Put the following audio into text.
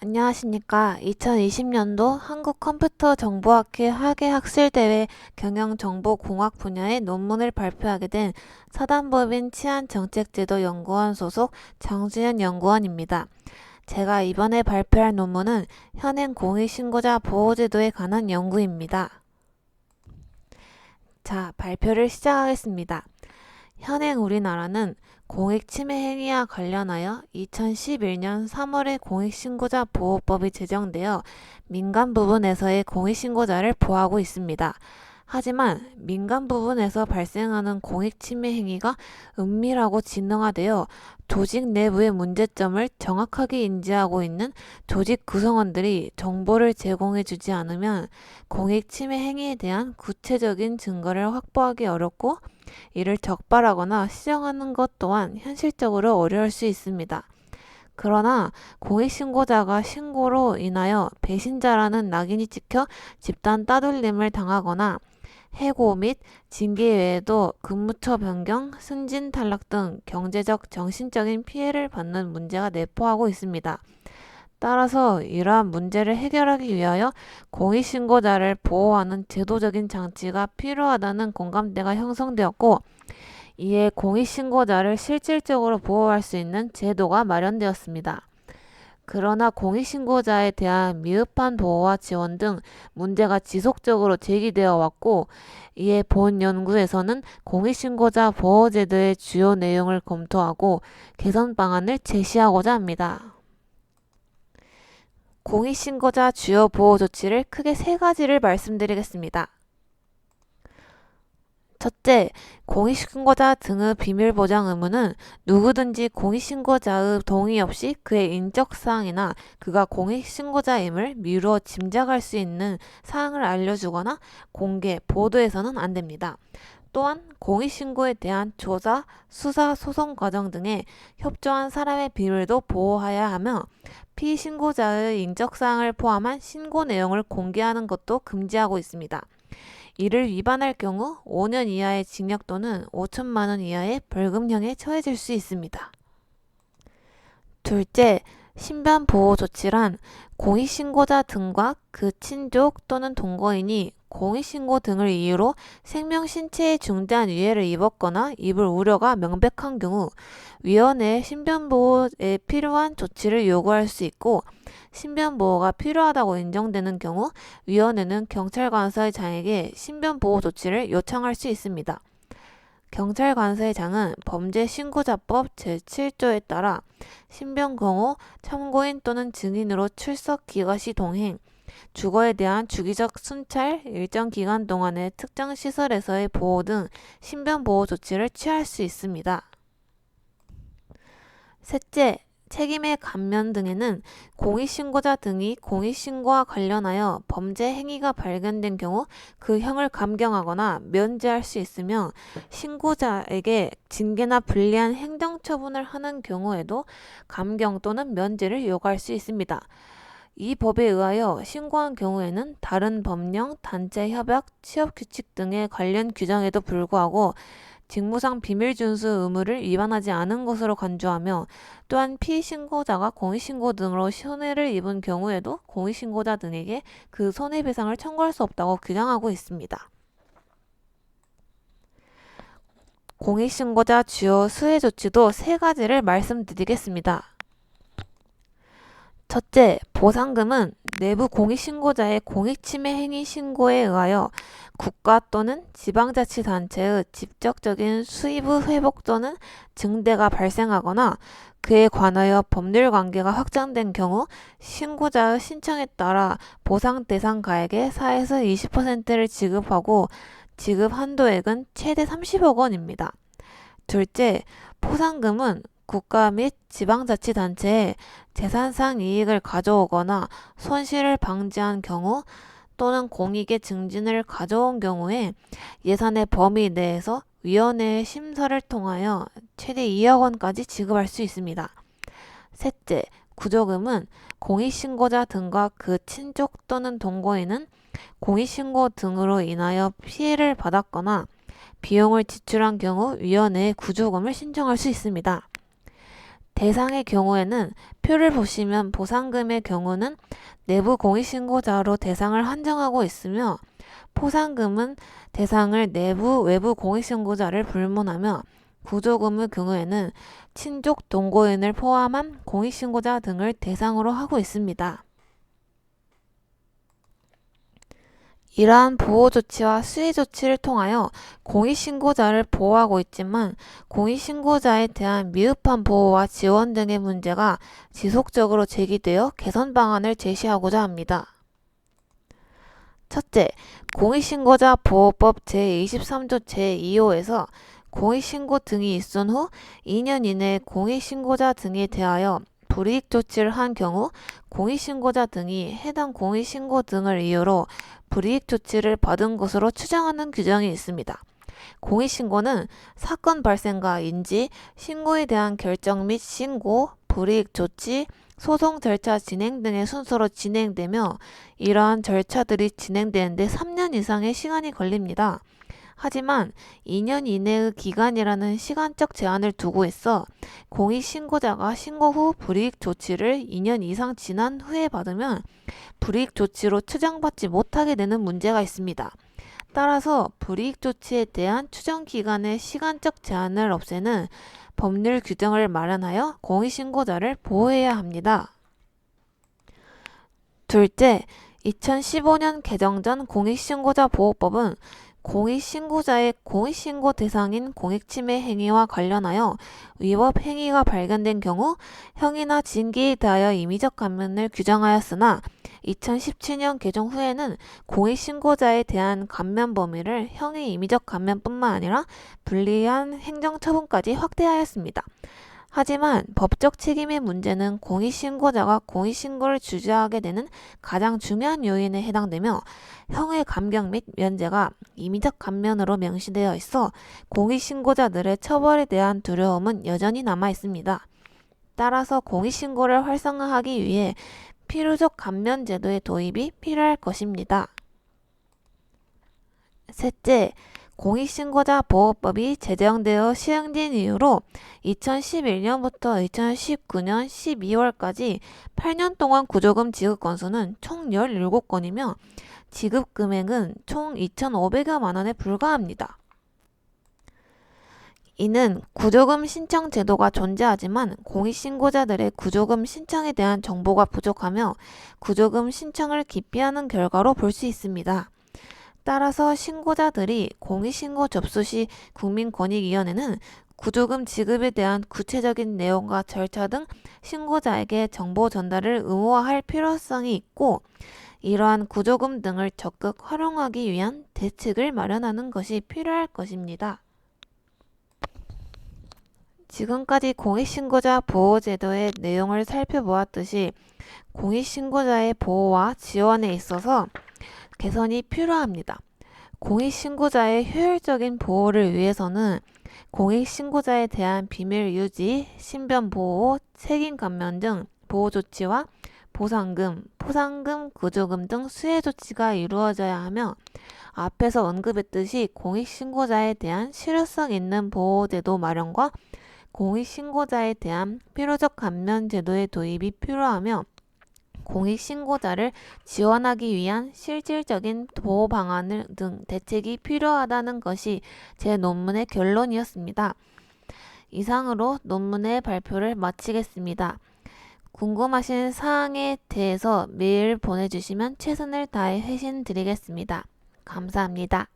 안녕하십니까. 2020년도 한국컴퓨터정보학회 학예학술대회 경영정보공학 분야의 논문을 발표하게 된 사단법인 치안정책제도연구원 소속 장수현 연구원입니다. 제가 이번에 발표할 논문은 현행 공익신고자 보호제도에 관한 연구입니다. 자, 발표를 시작하겠습니다. 현행 우리나라는 공익침해 행위와 관련하여 2011년 3월에 공익신고자 보호법이 제정되어 민간 부분에서의 공익신고자를 보호하고 있습니다. 하지만 민간 부분에서 발생하는 공익침해 행위가 은밀하고 진흥화되어 조직 내부의 문제점을 정확하게 인지하고 있는 조직 구성원들이 정보를 제공해주지 않으면 공익침해 행위에 대한 구체적인 증거를 확보하기 어렵고 이를 적발하거나 시정하는 것 또한 현실적으로 어려울 수 있습니다. 그러나 공익신고자가 신고로 인하여 배신자라는 낙인이 찍혀 집단 따돌림을 당하거나 해고 및 징계 외에도 근무처 변경, 승진 탈락 등 경제적, 정신적인 피해를 받는 문제가 내포하고 있습니다. 따라서 이러한 문제를 해결하기 위하여 공익신고자를 보호하는 제도적인 장치가 필요하다는 공감대가 형성되었고, 이에 공익신고자를 실질적으로 보호할 수 있는 제도가 마련되었습니다. 그러나 공익신고자에 대한 미흡한 보호와 지원 등 문제가 지속적으로 제기되어 왔고, 이에 본 연구에서는 공익신고자 보호제도의 주요 내용을 검토하고 개선 방안을 제시하고자 합니다. 공익신고자 주요 보호 조치를 크게 세 가지를 말씀드리겠습니다. 첫째, 공익신고자 등의 비밀보장 의무는 누구든지 공익신고자의 동의 없이 그의 인적사항이나 그가 공익신고자임을 미루어 짐작할 수 있는 사항을 알려주거나 공개, 보도해서는 안 됩니다. 또한 공익신고에 대한 조사, 수사, 소송 과정 등에 협조한 사람의 비밀도 보호해야 하며 피신고자의 인적사항을 포함한 신고 내용을 공개하는 것도 금지하고 있습니다. 이를 위반할 경우 5년 이하의 징역 또는 5천만 원 이하의 벌금형에 처해질 수 있습니다. 둘째, 신변보호 조치란 공익신고자 등과 그 친족 또는 동거인이 공익신고 등을 이유로 생명 신체에 중대한 위해를 입었거나 입을 우려가 명백한 경우 위원회에 신변보호에 필요한 조치를 요구할 수 있고, 신변보호가 필요하다고 인정되는 경우 위원회는 경찰관서의 장에게 신변보호 조치를 요청할 수 있습니다. 경찰관서의 장은 범죄신고자법 제7조에 따라 신변공호, 참고인 또는 증인으로 출석 기가시 동행, 주거에 대한 주기적 순찰, 일정 기간 동안의 특정 시설에서의 보호 등 신변보호 조치를 취할 수 있습니다. 셋째, 책임의 감면 등에는 공익신고자 등이 공익신고와 관련하여 범죄 행위가 발견된 경우 그 형을 감경하거나 면제할 수 있으며, 신고자에게 징계나 불리한 행정처분을 하는 경우에도 감경 또는 면제를 요구할 수 있습니다. 이 법에 의하여 신고한 경우에는 다른 법령, 단체 협약, 취업규칙 등의 관련 규정에도 불구하고 직무상 비밀준수 의무를 위반하지 않은 것으로 간주하며, 또한 피신고자가 공익신고 등으로 손해를 입은 경우에도 공익신고자 등에게 그 손해배상을 청구할 수 없다고 규정하고 있습니다. 공익신고자 주요 수혜 조치도 세 가지를 말씀드리겠습니다. 첫째, 보상금은 내부 공익신고자의 공익침해 행위 신고에 의하여 국가 또는 지방자치단체의 직접적인 수입의 회복 또는 증대가 발생하거나 그에 관하여 법률관계가 확장된 경우 신고자의 신청에 따라 보상 대상 가액의 4에서 20%를 지급하고 지급 한도액은 최대 30억 원입니다. 둘째, 포상금은 국가 및 지방자치단체에 재산상 이익을 가져오거나 손실을 방지한 경우 또는 공익의 증진을 가져온 경우에 예산의 범위 내에서 위원회의 심사를 통하여 최대 2억 원까지 지급할 수 있습니다. 셋째, 구조금은 공익신고자 등과 그 친족 또는 동거인은 공익신고 등으로 인하여 피해를 받았거나 비용을 지출한 경우 위원회에 구조금을 신청할 수 있습니다. 대상의 경우에는 표를 보시면 보상금의 경우는 내부 공익신고자로 대상을 한정하고 있으며 포상금은 대상을 내부, 외부 공익신고자를 불문하며 구조금의 경우에는 친족, 동거인을 포함한 공익신고자 등을 대상으로 하고 있습니다. 이러한 보호조치와 수의조치를 통하여 공익신고자를 보호하고 있지만 공익신고자에 대한 미흡한 보호와 지원 등의 문제가 지속적으로 제기되어 개선 방안을 제시하고자 합니다. 첫째, 공익신고자 보호법 제23조 제2호에서 공익신고 등이 있은 후 2년 이내에 공익신고자 등에 대하여 불이익 조치를 한 경우 공익신고자 등이 해당 공익신고 등을 이유로 불이익 조치를 받은 것으로 추정하는 규정이 있습니다. 공익신고는 사건 발생과 인지, 신고에 대한 결정 및 신고, 불이익 조치, 소송 절차 진행 등의 순서로 진행되며 이러한 절차들이 진행되는데 3년 이상의 시간이 걸립니다. 하지만 2년 이내의 기간이라는 시간적 제한을 두고 있어 공익신고자가 신고 후 불이익 조치를 2년 이상 지난 후에 받으면 불이익 조치로 추정받지 못하게 되는 문제가 있습니다. 따라서 불이익 조치에 대한 추정 기간의 시간적 제한을 없애는 법률 규정을 마련하여 공익신고자를 보호해야 합니다. 둘째, 2015년 개정 전 공익신고자 보호법은 공익신고자의 공익신고 대상인 공익침해 행위와 관련하여 위법 행위가 발견된 경우 형이나 징계에 대하여 임의적 감면을 규정하였으나 2017년 개정 후에는 공익신고자에 대한 감면 범위를 형의 임의적 감면뿐만 아니라 불리한 행정처분까지 확대하였습니다. 하지만 법적 책임의 문제는 공익신고자가 공익신고를 주저하게 되는 가장 중요한 요인에 해당되며 형의 감경 및 면제가 임의적 감면으로 명시되어 있어 공익신고자들의 처벌에 대한 두려움은 여전히 남아 있습니다. 따라서 공익신고를 활성화하기 위해 필요적 감면 제도의 도입이 필요할 것입니다. 셋째, 공익신고자 보호법이 제정되어 시행된 이후로 2011년부터 2019년 12월까지 8년 동안 구조금 지급 건수는 총 17건이며 지급 금액은 총 2,500여만 원에 불과합니다. 이는 구조금 신청 제도가 존재하지만 공익신고자들의 구조금 신청에 대한 정보가 부족하며 구조금 신청을 기피하는 결과로 볼 수 있습니다. 따라서 신고자들이 공익신고 접수 시 국민권익위원회는 구조금 지급에 대한 구체적인 내용과 절차 등 신고자에게 정보 전달을 의무화할 필요성이 있고 이러한 구조금 등을 적극 활용하기 위한 대책을 마련하는 것이 필요할 것입니다. 지금까지 공익신고자 보호제도의 내용을 살펴보았듯이 공익신고자의 보호와 지원에 있어서 개선이 필요합니다. 공익신고자의 효율적인 보호를 위해서는 공익신고자에 대한 비밀 유지, 신변 보호, 책임 감면 등 보호 조치와 보상금, 포상금, 구조금 등 수혜 조치가 이루어져야 하며 앞에서 언급했듯이 공익신고자에 대한 실효성 있는 보호제도 마련과 공익신고자에 대한 필요적 감면 제도의 도입이 필요하며 공익신고자를 지원하기 위한 실질적인 보호 방안 등 대책이 필요하다는 것이 제 논문의 결론이었습니다. 이상으로 논문의 발표를 마치겠습니다. 궁금하신 사항에 대해서 메일 보내주시면 최선을 다해 회신 드리겠습니다. 감사합니다.